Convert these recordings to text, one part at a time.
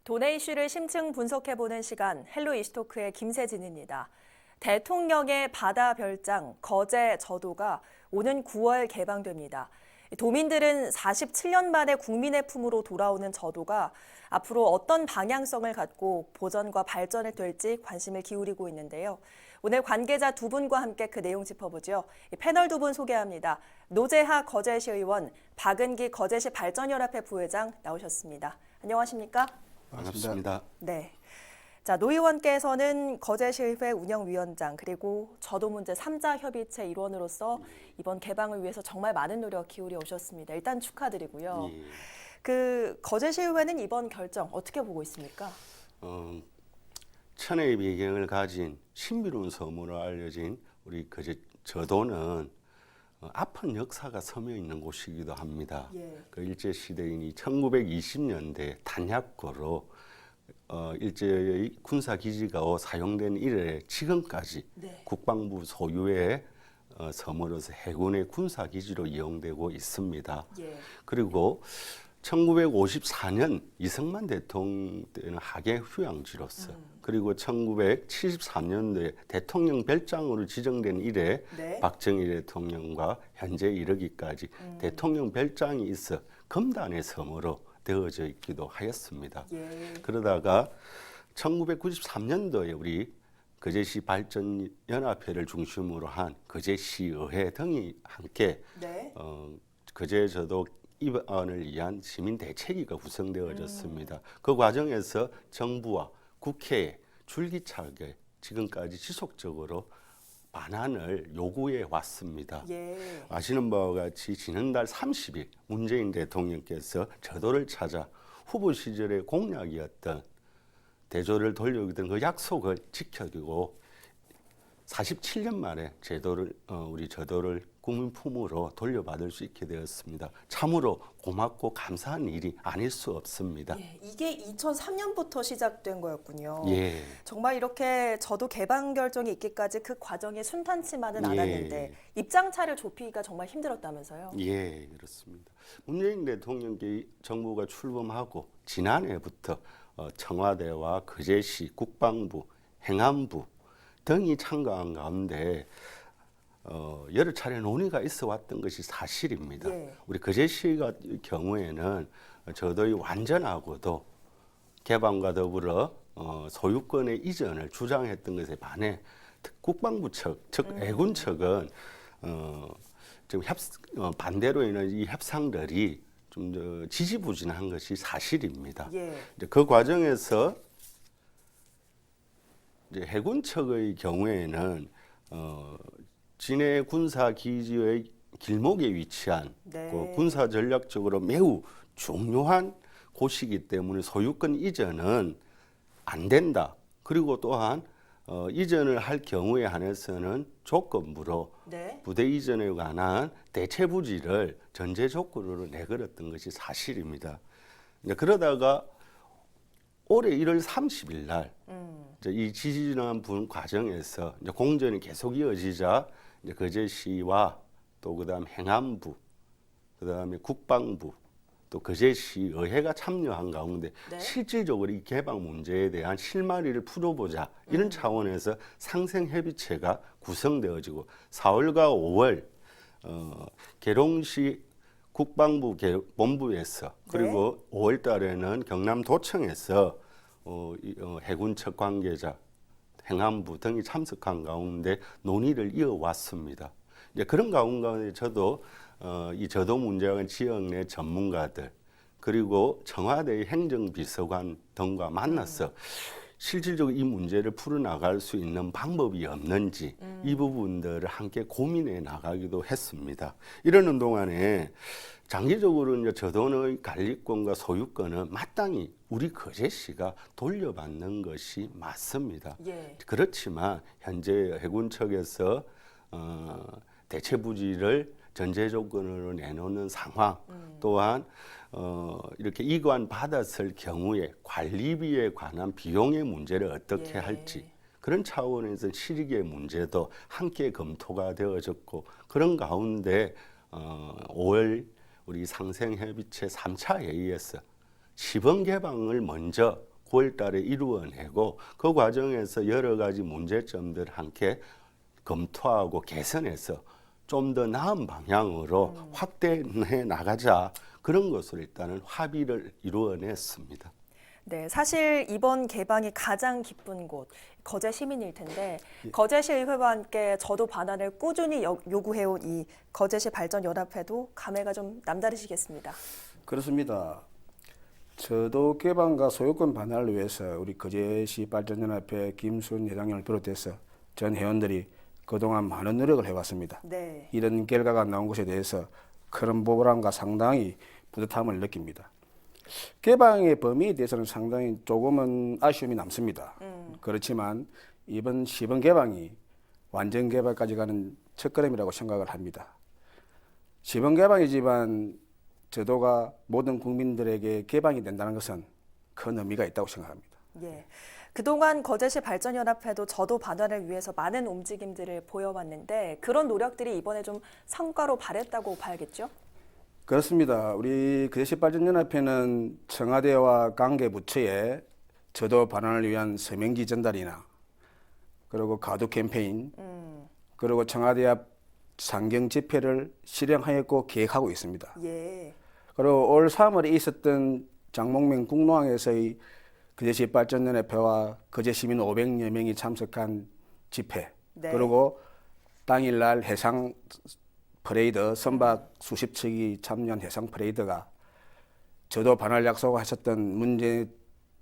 도내 이슈를 심층 분석해보는 시간, 헬로 이슈토크의 김세진입니다. 대통령의 바다 별장 거제 저도가 오는 9월 개방됩니다. 도민들은 47년 만에 국민의 품으로 돌아오는 저도가 앞으로 어떤 방향성을 갖고 보전과 발전을 될지 관심을 기울이고 있는데요. 오늘 관계자 두 분과 함께 그 내용 짚어보죠. 패널 두 분 소개합니다. 노재하 거제시 의원, 박은기 거제시 발전연합회 부회장 나오셨습니다. 안녕하십니까? 반갑습니다. 네. 자, 노 의원께서는 거제시의회 운영위원장 그리고 저도 문제 3자 협의체 일원으로서 이번 개방을 위해서 정말 많은 노력 기울여 오셨습니다. 일단 축하드리고요. 예. 그 거제시의회는 이번 결정 어떻게 보고 있습니까? 천혜의 배경을 가진 신비로운 섬으로 알려진 우리 거제 저도는 아픈 역사가 서며 있는 곳이기도 합니다. 예. 그 일제 시대인 1920년대 단약고로 일제의 군사 기지가 사용된 이래 지금까지 네. 국방부 소유의 섬으로서 해군의 군사 기지로 이용되고 있습니다. 예. 그리고 1954년 이승만 대통령 때는 하계 휴양지로서 그리고 1973년도에 대통령 별장으로 지정된 이래 네. 박정희 대통령과 현재 이르기까지 대통령 별장이 있어 금단의 섬으로 되어져 있기도 하였습니다. 예. 그러다가 1993년도에 우리 거제시 발전연합회를 중심으로 한 거제시의회 등이 함께 네. 거제저도 입안을 위한 시민 대책위가 구성되어졌습니다. 그 과정에서 정부와 국회에 줄기차게 지금까지 지속적으로 반환을 요구해 왔습니다. 예. 아시는 바와 같이 지난달 30일 문재인 대통령께서 저도를 찾아 후보 시절의 공약이었던 대조를 돌려주던 그 약속을 지켜주고 47년 만에 우리 저도를 국민 품으로 돌려받을 수 있게 되었습니다. 참으로 고맙고 감사한 일이 아닐 수 없습니다. 예. 이게 2003년부터 시작된 거였군요. 예. 정말 이렇게 저도 개방 결정이 있기까지 그 과정이 순탄치만은 예. 않았는데 입장차를 좁히기가 정말 힘들었다면서요? 예, 그렇습니다. 문재인 대통령께 정부가 출범하고 지난해부터 청와대와 거제시 국방부, 행안부 등이 참가한 가운데 여러 차례 논의가 있어 왔던 것이 사실입니다. 예. 우리 거제시 같은 경우에는 저도의 완전하고도 개방과 더불어 소유권의 이전을 주장했던 것에 반해 국방부 측, 즉 해군 측은 지금 반대로 인한 이 협상들이 좀 더 지지부진한 것이 사실입니다. 예. 이제 그 과정에서 이제 해군 측의 경우에는 진해 군사 기지의 길목에 위치한 네. 그 군사 전략적으로 매우 중요한 곳이기 때문에 소유권 이전은 안 된다. 그리고 또한 이전을 할 경우에 한해서는 조건부로 네. 부대 이전에 관한 대체 부지를 전제 조건으로 내걸었던 것이 사실입니다. 이제 그러다가 올해 1월 30일 날 이제 이 지지난 분 과정에서 이제 공전이 계속 이어지자 이제 거제시와 또 그다음 행안부, 그다음에 국방부, 또 거제시 의회가 참여한 가운데 네. 실질적으로 이 개방 문제에 대한 실마리를 풀어보자 이런 차원에서 상생협의체가 구성되어지고 4월과 5월 계룡시 국방부 본부에서 그리고 5월 달에는 경남도청에서 해군 측 관계자, 행안부 등이 참석한 가운데 논의를 이어왔습니다. 이제 그런 가운데 저도 이 저도 문제와 지역 내 전문가들 그리고 청와대의 행정비서관 등과 만나서 실질적으로 이 문제를 풀어나갈 수 있는 방법이 없는지 이 부분들을 함께 고민해 나가기도 했습니다. 이러는 동안에 장기적으로 이제 저도의 관리권과 소유권은 마땅히 우리 거제시가 돌려받는 것이 맞습니다. 예. 그렇지만 현재 해군 측에서 대체 부지를 전제 조건으로 내놓는 상황 또한 이렇게 이관 받았을 경우에 관리비에 관한 비용의 문제를 어떻게 예. 할지 그런 차원에서 실익의 문제도 함께 검토가 되어졌고 그런 가운데 5월 우리 상생협의체 3차 회의에서 시범 개방을 먼저 9월 달에 이루어내고 그 과정에서 여러 가지 문제점들 함께 검토하고 개선해서 좀 더 나은 방향으로 확대해 나가자 그런 것으로 일단은 합의를 이루어냈습니다. 네, 사실 이번 개방이 가장 기쁜 곳 거제 시민일 텐데 거제시 의회와 함께 저도 반환을 꾸준히 요구해온 이 거제시 발전연합회도 감회가 좀 남다르시겠습니다. 그렇습니다. 저도 개방과 소유권 반환을 위해서 우리 거제시 발전연합회 김순 회장님을 비롯해서 전 회원들이 그동안 많은 노력을 해왔습니다. 네. 이런 결과가 나온 것에 대해서 큰 보람과 상당히 뿌듯함을 느낍니다. 개방의 범위에 대해서는 상당히 조금은 아쉬움이 남습니다. 그렇지만 이번 시범 개방이 완전 개방까지 가는 첫걸음이라고 생각을 합니다. 시범 개방이지만 제도가 모든 국민들에게 개방이 된다는 것은 큰 의미가 있다고 생각합니다. 예. 그동안 거제시 발전연합회도 저도 반환을 위해서 많은 움직임들을 보여왔는데 그런 노력들이 이번에 좀 성과로 발했다고 봐야겠죠? 그렇습니다. 우리 거제시 발전연합회는 청와대와 관계 부처에 저도 반환을 위한 서명지 전달이나 그리고 가두 캠페인 그리고 청와대 앞 상경 집회를 실행하였고 계획하고 있습니다. 예. 그리고 올 3월에 있었던 장목면 국로항에서의 거제시 발전연합회와 거제 시민 500여 명이 참석한 집회, 네. 그리고 당일날 해상 퍼레이드 선박 수십 척이 참여한 해상 퍼레이드가 저도 반환 약속하셨던 문재인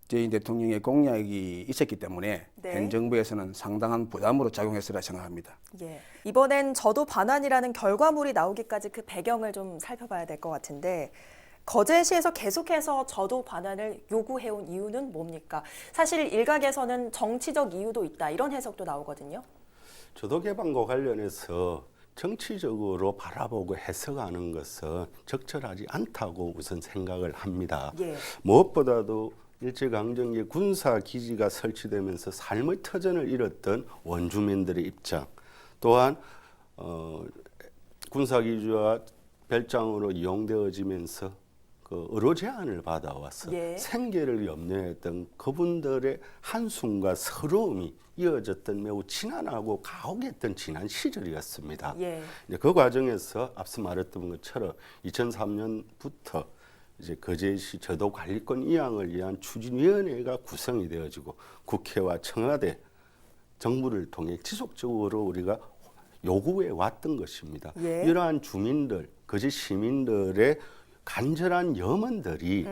대통령의 공약이 있었기 때문에 네. 현 정부에서는 상당한 부담으로 작용했으라 생각합니다. 예. 이번엔 저도 반환이라는 결과물이 나오기까지 그 배경을 좀 살펴봐야 될 것 같은데 거제시에서 계속해서 저도 반환을 요구해온 이유는 뭡니까? 사실 일각에서는 정치적 이유도 있다 이런 해석도 나오거든요. 저도 개방과 관련해서 정치적으로 바라보고 해석하는 것은 적절하지 않다고 우선 생각을 합니다. 예. 무엇보다도 일제강점기 군사기지가 설치되면서 삶의 터전을 잃었던 원주민들의 입장, 또한 군사기지와 별장으로 이용되어지면서 그 의료 제한을 받아와서 예. 생계를 염려했던 그분들의 한숨과 서러움이 이어졌던 매우 지난하고 가혹했던 지난 시절이었습니다. 예. 이제 그 과정에서 앞서 말했던 것처럼 2003년부터 이제 거제시 저도 관리권 이양을 위한 추진위원회가 구성이 되어지고 국회와 청와대, 정부를 통해 지속적으로 우리가 요구해 왔던 것입니다. 예. 이러한 주민들, 거제 시민들의 간절한 염원들이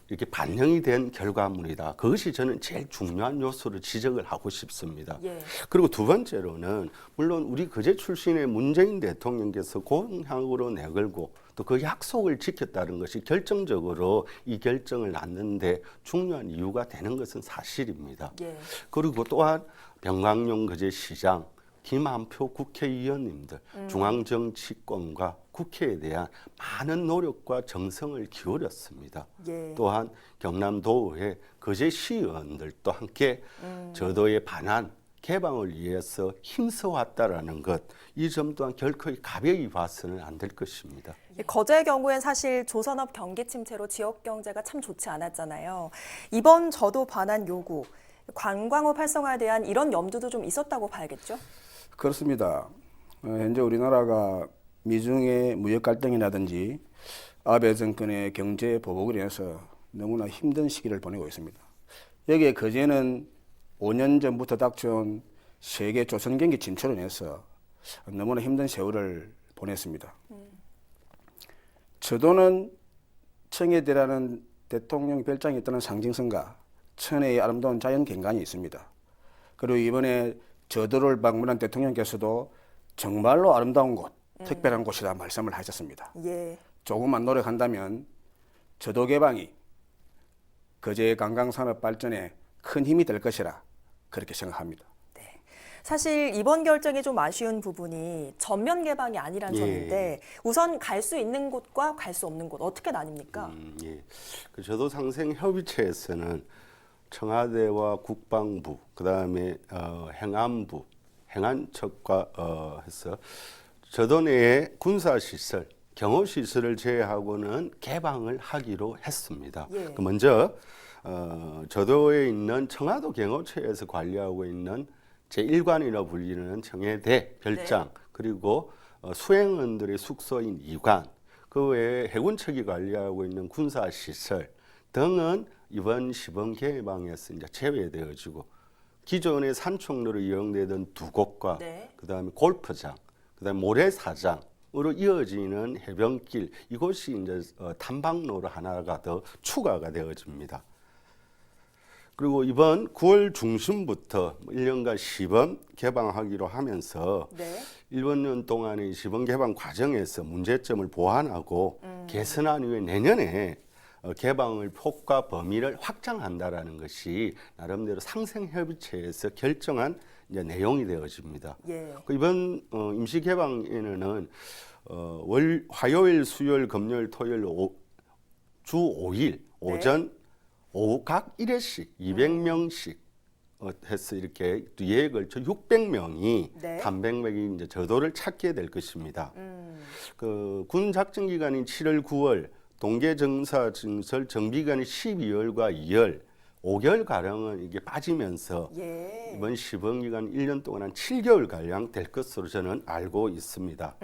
이렇게 반영이 된 결과물이다. 그것이 저는 제일 중요한 요소로 지적을 하고 싶습니다. 예. 그리고 두 번째로는 물론 우리 거제 출신의 문재인 대통령께서 공약으로 내걸고 또 그 약속을 지켰다는 것이 결정적으로 이 결정을 낳는데 중요한 이유가 되는 것은 사실입니다. 예. 그리고 또한 병광용 거제시장, 김한표 국회의원님들, 중앙정치권과 국회에 대한 많은 노력과 정성을 기울였습니다. 예. 또한 경남도의 거제시의원들도 함께 저도의 반환, 개방을 위해서 힘써왔다라는 것, 이 점 또한 결코 가벼이 봐서는 안 될 것입니다. 거제의 경우엔 사실 조선업 경기 침체로 지역 경제가 참 좋지 않았잖아요. 이번 저도 반환 요구, 관광업 활성화에 대한 이런 염두도 좀 있었다고 봐야겠죠? 그렇습니다. 현재 우리나라가 미중의 무역 갈등이라든지 아베 정권의 경제 보복으로 인해서 너무나 힘든 시기를 보내고 있습니다. 여기에 거제는 5년 전부터 닥쳐온 세계 조선 경기 침체로 인해서 너무나 힘든 세월을 보냈습니다. 저도는 청해대라는 대통령 별장이 있다는 상징성과 천혜의 아름다운 자연 경관이 있습니다. 그리고 이번에 저도를 방문한 대통령께서도 정말로 아름다운 곳, 특별한 곳이라 말씀을 하셨습니다. 예. 조금만 노력한다면 저도 개방이 거제 관광산업 발전에 큰 힘이 될 것이라 그렇게 생각합니다. 사실 이번 결정이 좀 아쉬운 부분이 전면 개방이 아니란 예. 점인데 우선 갈 수 있는 곳과 갈 수 없는 곳 어떻게 나뉩니까? 예. 그 저도 상생 협의체에서는 청와대와 국방부, 그다음에 행안부, 행안처과 해서 저도 내에 군사시설, 경호시설을 제외하고는 개방을 하기로 했습니다. 예. 먼저 저도에 있는 청와도 경호처에서 관리하고 있는 제1관이라고 불리는 청해대 별장 그리고 수행원들의 숙소인 2관 그 외에 해군청이 관리하고 있는 군사시설 등은 이번 시범 개방에서 이제 제외되어지고 기존의 산책로로 이용되던 두 곳과 네. 그다음에 골프장, 그다음에 모래사장으로 이어지는 해변길 이곳이 이제 탐방로로 하나가 더 추가가 되어집니다. 그리고 이번 9월 중순부터 1년간 시범 개방하기로 하면서 네. 1년 동안의 시범 개방 과정에서 문제점을 보완하고 개선한 이후에 내년에 개방을 폭과 범위를 확장한다라는 것이 나름대로 상생협의체에서 결정한 이제 내용이 되어집니다. 예. 이번 임시 개방에는 화요일, 수요일, 금요일, 토요일 주 5일 오전 오후 각 1회씩 200명씩 해서 이렇게 뒤에 걸쳐 600명이 네. 단백맥이 이제 저도를 찾게 될 것입니다. 그 군 작전 기간인 7월, 9월, 동계 정사 증설 정비 기간이 12월과 2월, 5개월 가량은 이게 빠지면서 예. 이번 시범 기간 1년 동안 한 7개월 가량 될 것으로 저는 알고 있습니다.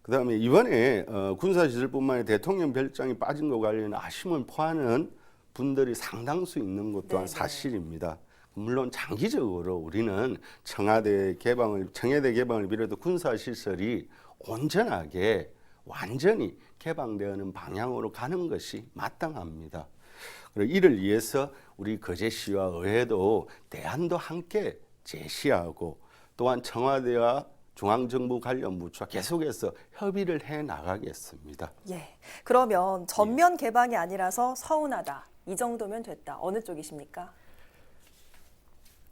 그다음에 이번에 군사시설뿐만 아니라 대통령 별장이 빠진 것 관련 아쉬움을 포하는 분들이 상당수 있는 것 또한 네네. 사실입니다. 물론 장기적으로 우리는 청와대 개방을 비롯해 군사시설이 온전하게 완전히 개방되는 방향으로 가는 것이 마땅합니다. 그리고 이를 위해서 우리 거제시와 의회도 대안도 함께 제시하고 또한 청와대와 중앙정부 관련 부처와 계속해서 협의를 해 나가겠습니다. 예. 그러면 전면 개방이 아니라서 서운하다. 이 정도면 됐다. 어느 쪽이십니까?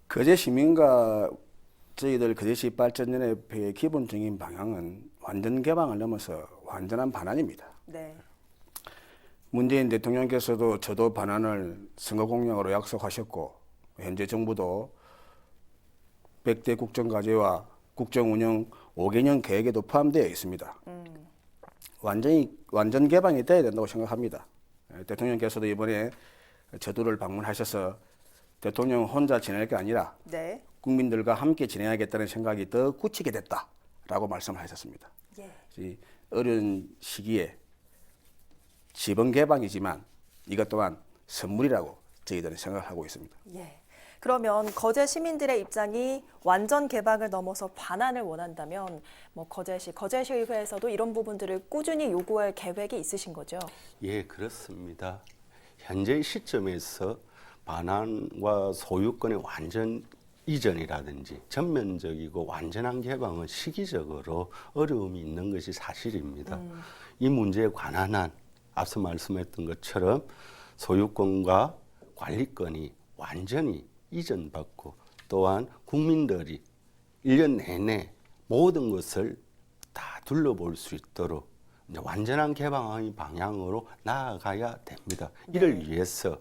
거제 시민과 저희들 거제시 발전연합회의 기본적인 방향은 완전 개방을 넘어서 완전한 반환입니다. 네. 문재인 대통령께서도 저도 반환을 선거 공약으로 약속하셨고 현재 정부도 100대 국정과제와 국정운영 5개년 계획에도 포함되어 있습니다. 완전 개방이 돼야 된다고 생각합니다. 대통령께서도 이번에 저도를 방문하셔서 대통령 혼자 지낼 게 아니라 네. 국민들과 함께 지내야겠다는 생각이 더 굳히게 됐다라고 말씀하셨습니다. 예. 이 어려운 시기에 시범 개방이지만 이것 또한 선물이라고 저희들은 생각하고 있습니다. 예. 그러면 거제 시민들의 입장이 완전 개방을 넘어서 반환을 원한다면 뭐 거제시의회에서도 이런 부분들을 꾸준히 요구할 계획이 있으신 거죠? 예, 그렇습니다. 현재 시점에서 반환과 소유권의 완전 이전이라든지 전면적이고 완전한 개방은 시기적으로 어려움이 있는 것이 사실입니다. 이 문제에 관한 한 앞서 말씀했던 것처럼 소유권과 관리권이 완전히 이전받고 또한 국민들이 1년 내내 모든 것을 다 둘러볼 수 있도록 이제 완전한 개방의 방향으로 나아가야 됩니다. 이를 위해서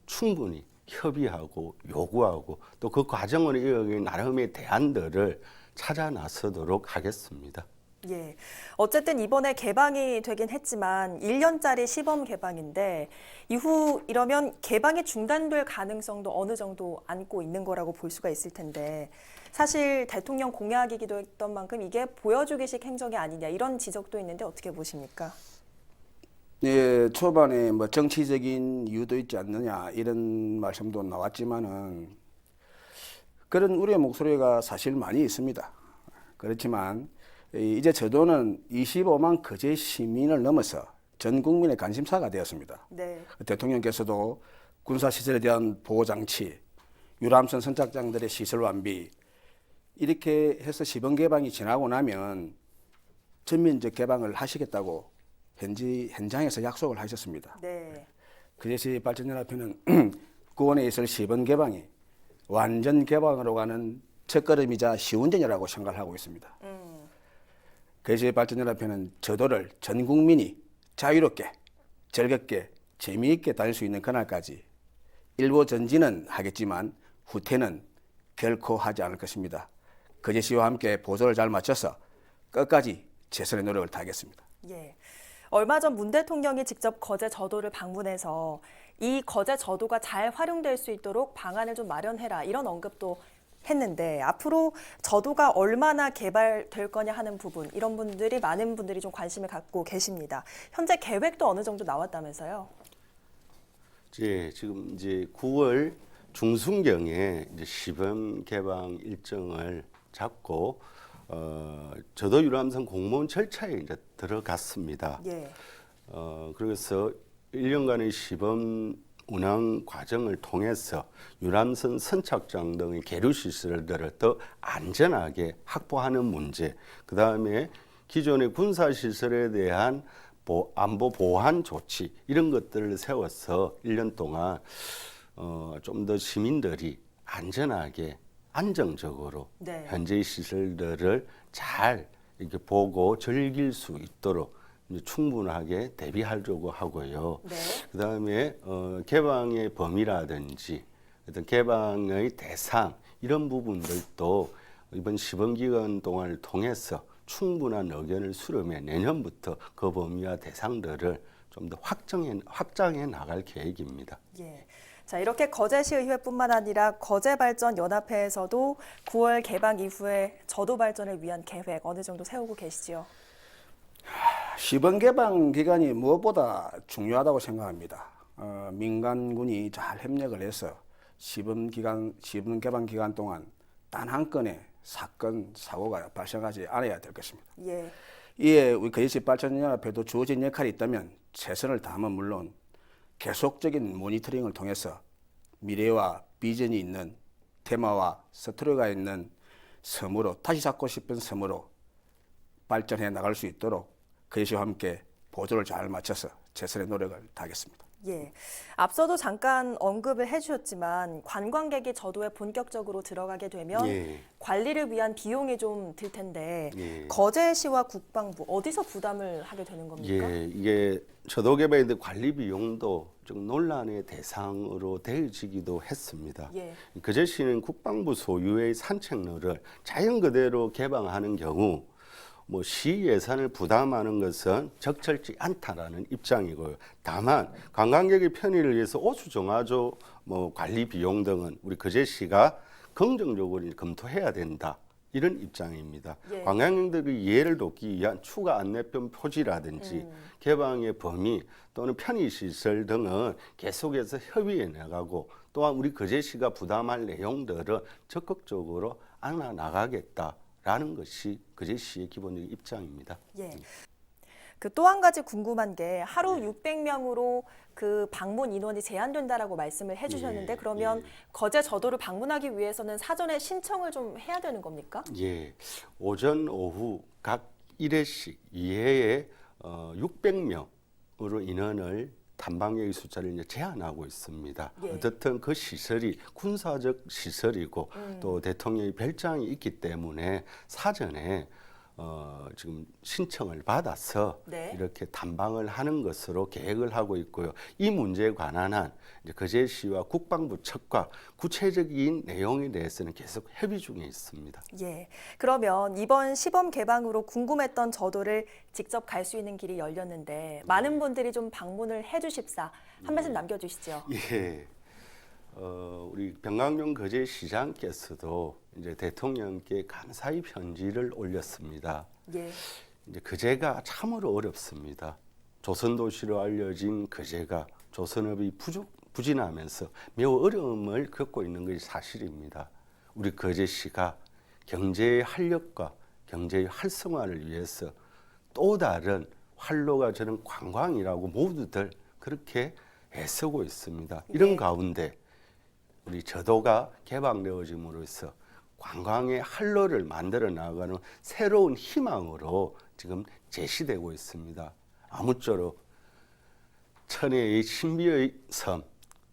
충분히 협의하고 요구하고 또 그 과정으로 이어진 나름의 대안들을 찾아 나서도록 하겠습니다. 예. 어쨌든 이번에 개방이 되긴 했지만 1년짜리 시범 개방인데 이후 이러면 개방이 중단될 가능성도 어느 정도 안고 있는 거라고 볼 수가 있을 텐데 사실 대통령 공약이기도 했던 만큼 이게 보여주기식 행정이 아니냐 이런 지적도 있는데 어떻게 보십니까? 예, 초반에 뭐 정치적인 이유도 있지 않느냐 이런 말씀도 나왔지만은 그런 우려의 목소리가 사실 많이 있습니다. 그렇지만 이제 저도는 25만 거제 시민을 넘어서 전 국민의 관심사가 되었습니다. 네. 대통령께서도 군사시설에 대한 보호장치, 유람선 선착장들의 시설 완비 이렇게 해서 시범 개방이 지나고 나면 전면적 개방을 하시겠다고 현장에서 약속을 하셨습니다. 네. 거제시 발전연합회는 구원에 있을 시범 개방이 완전 개방으로 가는 첫걸음이자 시운전이라고 생각하고 있습니다. 거제시 발전연합회는 저도를 전 국민이 자유롭게, 즐겁게, 재미있게 다닐 수 있는 그날까지 일부 전진은 하겠지만 후퇴는 결코 하지 않을 것입니다. 거제시와 함께 보조를 잘 맞춰서 끝까지 최선의 노력을 다하겠습니다. 예. 얼마 전 문 대통령이 직접 거제 저도를 방문해서 이 거제 저도가 잘 활용될 수 있도록 방안을 좀 마련해라 이런 언급도 했는데 앞으로 저도가 얼마나 개발될 거냐 하는 부분 이런 분들이 많은 분들이 좀 관심을 갖고 계십니다. 현재 계획도 어느 정도 나왔다면서요? 지금 이제 9월 중순경에 이제 시범 개방 일정을 잡고 저도 유람선 공모원 절차에 이제 들어갔습니다. 예. 그래서 1년간의 시범 운항 과정을 통해서 유람선 선착장 등의 계류 시설들을 더 안전하게 확보하는 문제, 그 다음에 기존의 군사 시설에 대한 안보 보완 조치 이런 것들을 세워서 1년 동안 좀 더 시민들이 안전하게 안정적으로 네. 현재의 시설들을 잘 이렇게 보고 즐길 수 있도록 이제 충분하게 대비하려고 하고요. 네. 그다음에 개방의 범위라든지 어떤 개방의 대상 이런 부분들도 이번 시범 기간 동안을 통해서 충분한 의견을 수렴해 내년부터 그 범위와 대상들을 좀 더 확장해 나갈 계획입니다. 예. 자, 이렇게 거제시의회뿐만 아니라 거제발전연합회에서도 9월 개방 이후에 저도 발전을 위한 계획 어느 정도 세우고 계시지요? 시범 개방 기간이 무엇보다 중요하다고 생각합니다. 민간군이 잘 협력을 해서 시범 개방 기간 동안 단 한 건의 사건 사고가 발생하지 않아야 될 것입니다. 예. 이에 우리 거제시 발전연합회도 주어진 역할이 있다면 최선을 다하면 물론 계속적인 모니터링을 통해서 미래와 비전이 있는 테마와 스토리가 있는 섬으로 다시 잡고 싶은 섬으로 발전해 나갈 수 있도록 거제시와 함께 보조를 잘 맞춰서 최선의 노력을 다하겠습니다. 예. 앞서도 잠깐 언급을 해주셨지만 관광객이 저도에 본격적으로 들어가게 되면 예. 관리를 위한 비용이 좀 들 텐데 예. 거제시와 국방부 어디서 부담을 하게 되는 겁니까? 예, 이게 저도 개발인데 관리 비용도 좀 논란의 대상으로 되어지기도 했습니다. 예. 거제시는 국방부 소유의 산책로를 자연 그대로 개방하는 경우 시 예산을 부담하는 것은 적절치 않다라는 입장이고요. 다만 관광객의 편의를 위해서 오수 정화조 관리 비용 등은 우리 거제시가 긍정적으로 검토해야 된다. 이런 입장입니다. 예. 관광객들의 이해를 돕기 위한 추가 안내편 표지라든지 개방의 범위 또는 편의시설 등은 계속해서 협의해 나가고 또한 우리 거제시가 부담할 내용들은 적극적으로 안아 나가겠다라는 것이 거제시의 기본적인 입장입니다. 예. 그 또 한 가지 궁금한 게 하루 600명으로 그 방문 인원이 제한된다라고 말씀을 해주셨는데 예, 그러면 예. 거제 저도를 방문하기 위해서는 사전에 신청을 좀 해야 되는 겁니까? 예, 오전 오후 각 1회씩 2회에 600명으로 인원을 탐방객의 숫자를 이제 제한하고 있습니다. 예. 어떻든 그 시설이 군사적 시설이고 또 대통령의 별장이 있기 때문에 사전에 지금 신청을 받아서 네. 이렇게 탐방을 하는 것으로 계획을 하고 있고요. 이 문제에 관한 한 이제 거제시와 국방부 측과 구체적인 내용에 대해서는 계속 협의 중에 있습니다. 예. 그러면 이번 시범 개방으로 궁금했던 저도를 직접 갈 수 있는 길이 열렸는데 많은 분들이 좀 방문을 해주십사 한 말씀 남겨주시죠. 예. 우리 병강용 거제시장께서도 이제 대통령께 감사의 편지를 올렸습니다. 예. 이제 거제가 참으로 어렵습니다. 조선 도시로 알려진 거제가 조선업이 부진하면서 매우 어려움을 겪고 있는 것이 사실입니다. 우리 거제시가 경제의 활력과 경제의 활성화를 위해서 또 다른 활로가 저는 관광이라고 모두들 그렇게 애쓰고 있습니다. 이런 네. 가운데 우리 저도가 개방되어짐으로써 관광의 활로를 만들어 나가는 새로운 희망으로 지금 제시되고 있습니다. 아무쪼록 천혜의 신비의 섬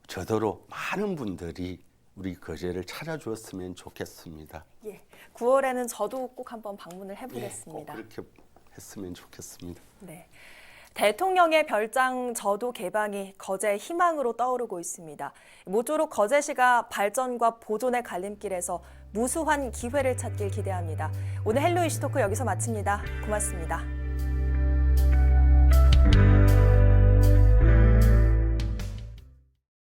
저도로 많은 분들이 우리 거제를 찾아주었으면 좋겠습니다. 예. 9월에는 저도 꼭 한번 방문을 꼭 해보겠습니다. 그렇게 했으면 좋겠습니다. 네. 대통령의 별장 저도 개방이 거제의 희망으로 떠오르고 있습니다. 모쪼록 거제시가 발전과 보존의 갈림길에서 무수한 기회를 찾길 기대합니다. 오늘 헬로 이슈토크 여기서 마칩니다. 고맙습니다.